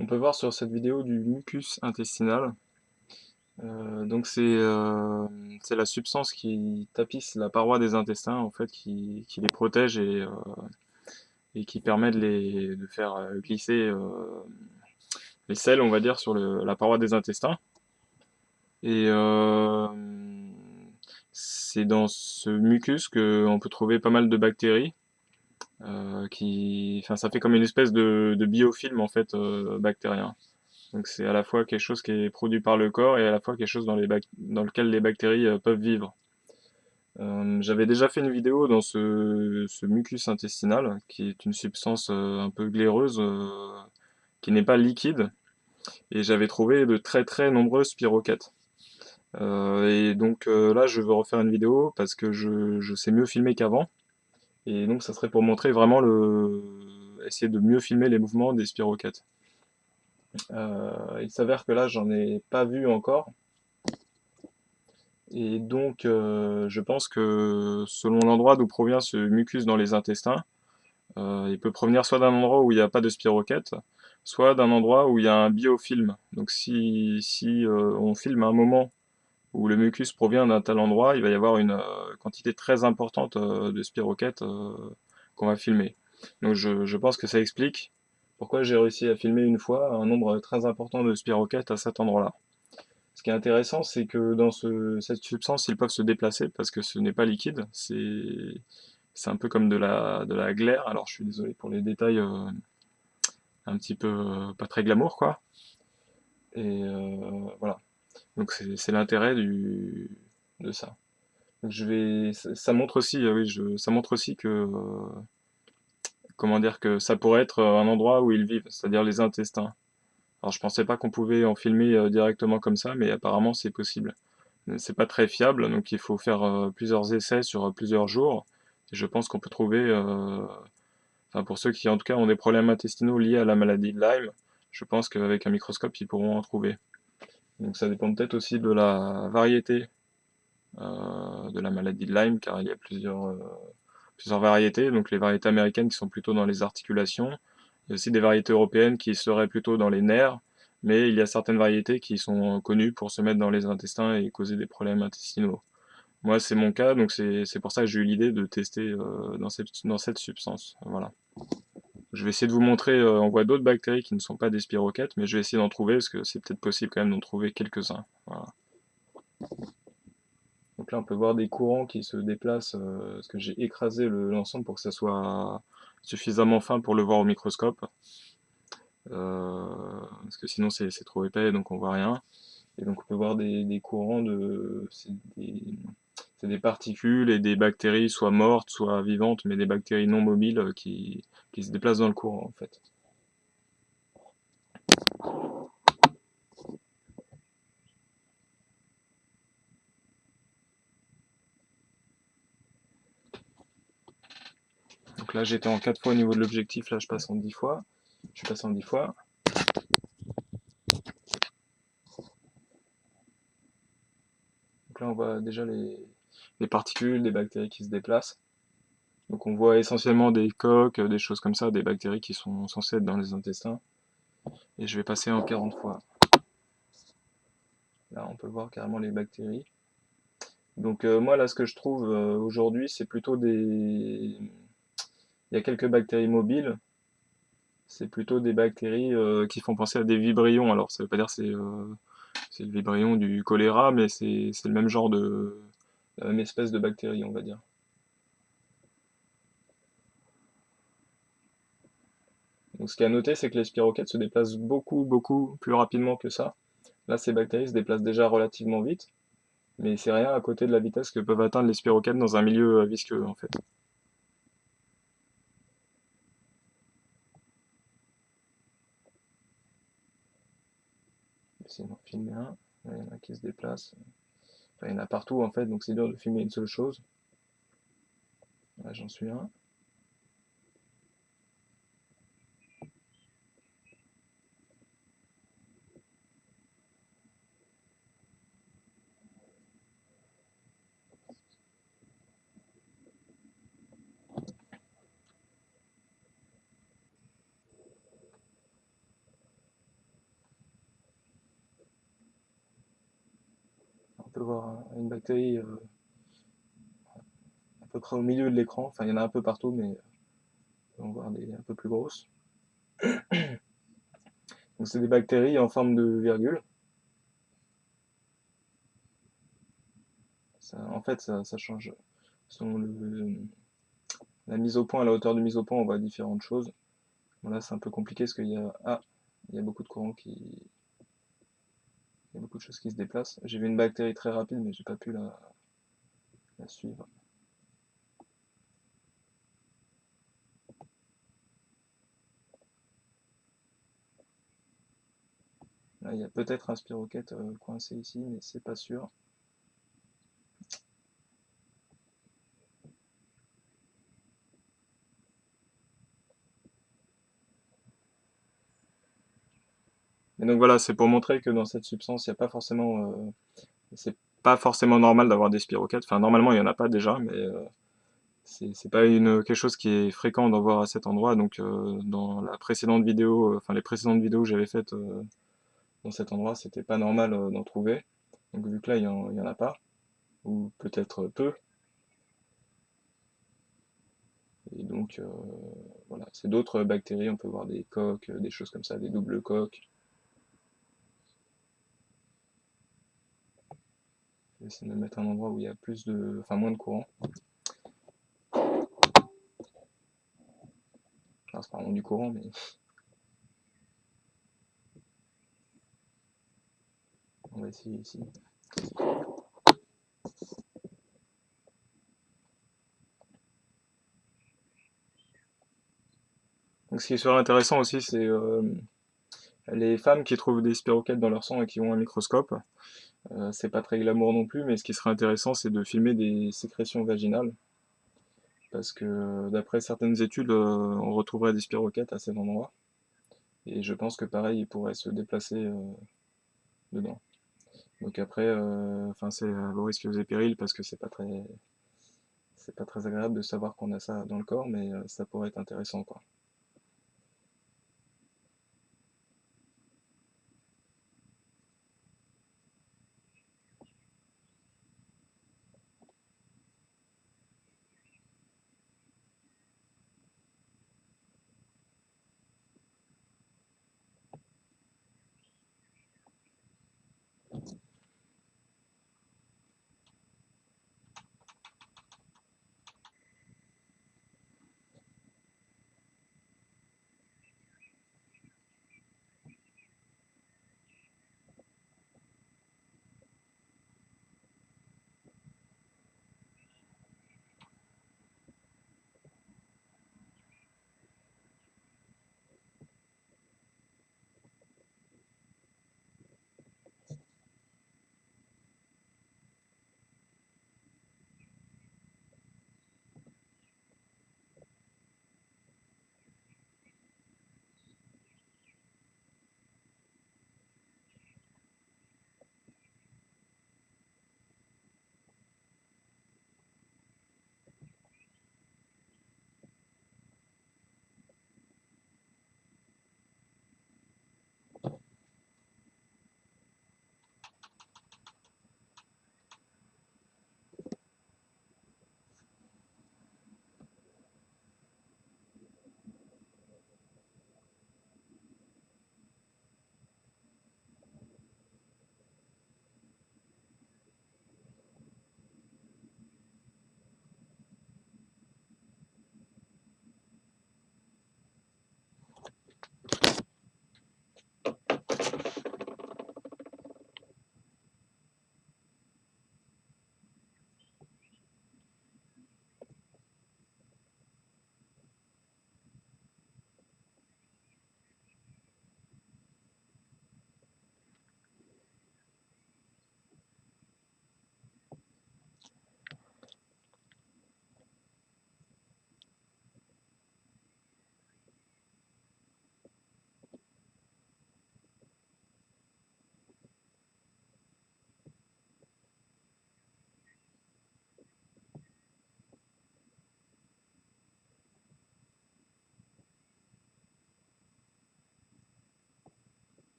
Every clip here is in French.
On peut voir sur cette vidéo du mucus intestinal. Donc c'est la substance qui tapisse la paroi des intestins en fait, qui les protège et qui permet de faire glisser les selles, on va dire, sur la paroi des intestins. Et c'est dans ce mucus qu'on peut trouver pas mal de bactéries. Enfin, ça fait comme une espèce de biofilm en fait bactérien. Donc c'est à la fois quelque chose qui est produit par le corps et à la fois quelque chose dans lequel les bactéries peuvent vivre. J'avais déjà fait une vidéo dans ce mucus intestinal, qui est une substance un peu glaireuse, qui n'est pas liquide, et j'avais trouvé de très très nombreuses spirochètes. Et donc là, je veux refaire une vidéo parce que je sais mieux filmer qu'avant, et donc ça serait pour montrer vraiment essayer de mieux filmer les mouvements des spirochètes. Il s'avère que là, j'en ai pas vu encore. Et donc, je pense que selon l'endroit d'où provient ce mucus dans les intestins, il peut provenir soit d'un endroit où il n'y a pas de spirochètes, soit d'un endroit où il y a un biofilm. Donc, si on filme à un moment où le mucus provient d'un tel endroit, il va y avoir une quantité très importante de spirochètes qu'on va filmer. Donc, je pense que ça explique pourquoi j'ai réussi à filmer une fois un nombre très important de spirochètes à cet endroit-là. Ce qui est intéressant, c'est que dans cette substance, ils peuvent se déplacer parce que ce n'est pas liquide. C'est un peu comme de la glaire. Alors, je suis désolé pour les détails un petit peu pas très glamour, quoi. Et voilà. Donc, c'est l'intérêt de ça. Donc, ça montre aussi, oui, ça montre aussi que, comment dire, que ça pourrait être un endroit où ils vivent, c'est-à-dire les intestins. Alors, je pensais pas qu'on pouvait en filmer directement comme ça, mais apparemment, c'est possible. C'est pas très fiable, donc il faut faire plusieurs essais sur plusieurs jours. Et je pense qu'on peut trouver, enfin pour ceux qui en tout cas ont des problèmes intestinaux liés à la maladie de Lyme, je pense qu'avec un microscope ils pourront en trouver. Donc ça dépend peut-être aussi de la variété de la maladie de Lyme, car il y a plusieurs variétés. Donc les variétés américaines qui sont plutôt dans les articulations, il y a aussi des variétés européennes qui seraient plutôt dans les nerfs, mais il y a certaines variétés qui sont connues pour se mettre dans les intestins et causer des problèmes intestinaux. Moi, c'est mon cas, donc c'est pour ça que j'ai eu l'idée de tester dans cette substance. Voilà. Je vais essayer de vous montrer, on voit d'autres bactéries qui ne sont pas des spirochètes, mais je vais essayer d'en trouver parce que c'est peut-être possible quand même d'en trouver quelques-uns. Voilà. Donc là, on peut voir des courants qui se déplacent parce que j'ai écrasé l'ensemble pour que ça soit suffisamment fin pour le voir au microscope. Parce que sinon c'est trop épais, donc on voit rien. Et donc on peut voir des courants c'est des particules et des bactéries soit mortes, soit vivantes, mais des bactéries non mobiles qui se déplacent dans le courant en fait. Donc là j'étais en 4 fois au niveau de l'objectif, là je passe en 10 fois. Je suis passé en 10 fois. Donc là on voit déjà les particules, des bactéries qui se déplacent. Donc on voit essentiellement des coques, des choses comme ça, des bactéries qui sont censées être dans les intestins. Et je vais passer en 40 fois. Là on peut voir carrément les bactéries. Donc moi là ce que je trouve aujourd'hui c'est plutôt des... Il y a quelques bactéries mobiles, c'est plutôt des bactéries qui font penser à des vibrions. Alors ça veut pas dire que c'est le vibrion du choléra, mais c'est le même genre la même espèce de bactérie on va dire. Donc ce qui est à noter c'est que les spirochètes se déplacent beaucoup plus rapidement que ça. Là ces bactéries se déplacent déjà relativement vite, mais c'est rien à côté de la vitesse que peuvent atteindre les spirochètes dans un milieu visqueux en fait. Essayez d'en filmer un. Il y en a qui se déplacent. Enfin, il y en a partout en fait, donc c'est dur de filmer une seule chose. Là, j'en suis un. peut voir une bactérie à peu près au milieu de l'écran. Enfin, il y en a un peu partout, mais on va voir des un peu plus grosses. Donc c'est des bactéries en forme de virgule. En fait, ça change. Selon la mise au point, à la hauteur de mise au point, on voit différentes choses. Bon, là, c'est un peu compliqué parce il y a beaucoup de courants il y a beaucoup de choses qui se déplacent. J'ai vu une bactérie très rapide, mais j'ai pas pu la suivre. Là, il y a peut-être un spirochète coincé ici, mais c'est pas sûr. Et donc voilà, c'est pour montrer que dans cette substance, il y a pas forcément, c'est pas forcément normal d'avoir des spirochètes. Enfin, normalement, il y en a pas déjà, mais c'est pas quelque chose qui est fréquent d'en voir à cet endroit. Donc, dans la précédente vidéo, enfin les précédentes vidéos que j'avais faites dans cet endroit, c'était pas normal d'en trouver. Donc, vu que là, il y en a pas, ou peut-être peu, et donc voilà, c'est d'autres bactéries. On peut voir des coques, des choses comme ça, des doubles coques. Je vais essayer de me mettre un endroit où il y a enfin moins de courant. Enfin, c'est pas vraiment du courant, mais on va essayer ici. Donc, ce qui serait intéressant aussi, c'est les femmes qui trouvent des spirochètes dans leur sang et qui ont un microscope. C'est pas très glamour non plus, mais ce qui serait intéressant, c'est de filmer des sécrétions vaginales, parce que d'après certaines études, on retrouverait des spirochètes à cet endroit, et je pense que pareil, ils pourraient se déplacer dedans. Donc après, enfin c'est à vos risques et périls, parce que c'est pas très agréable de savoir qu'on a ça dans le corps, mais ça pourrait être intéressant, quoi.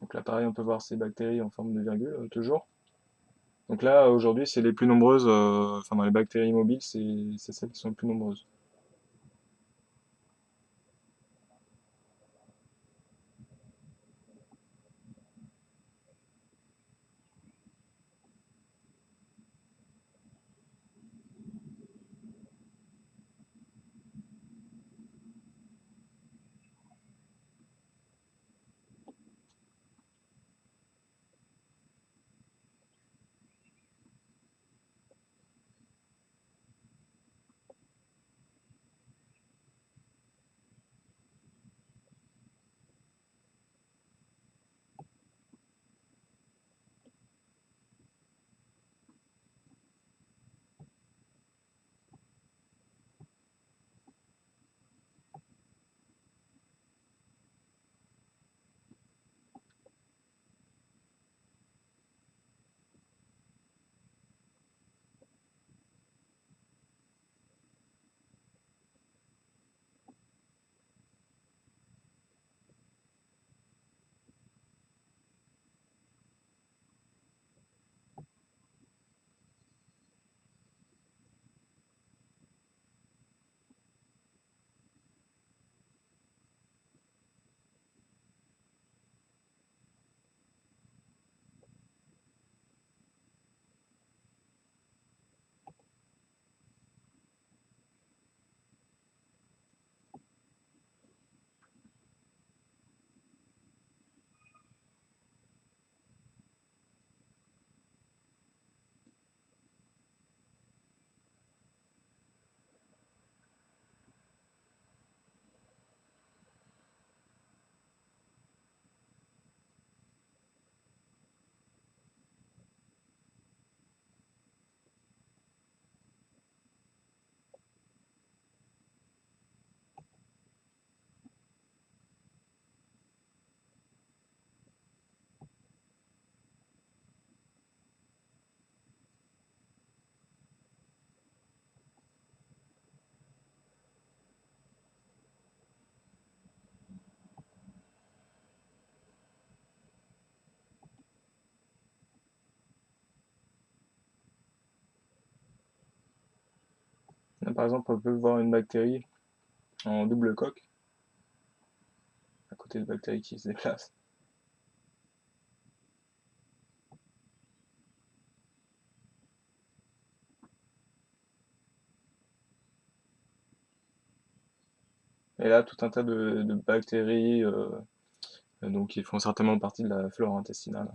Donc là, pareil, on peut voir ces bactéries en forme de virgule, toujours. Donc là, aujourd'hui, c'est les plus nombreuses, enfin dans les bactéries mobiles, c'est celles qui sont les plus nombreuses. Là, par exemple, on peut voir une bactérie en double coque, à côté de bactéries qui se déplacent. Et là, tout un tas de bactéries donc, qui font certainement partie de la flore intestinale.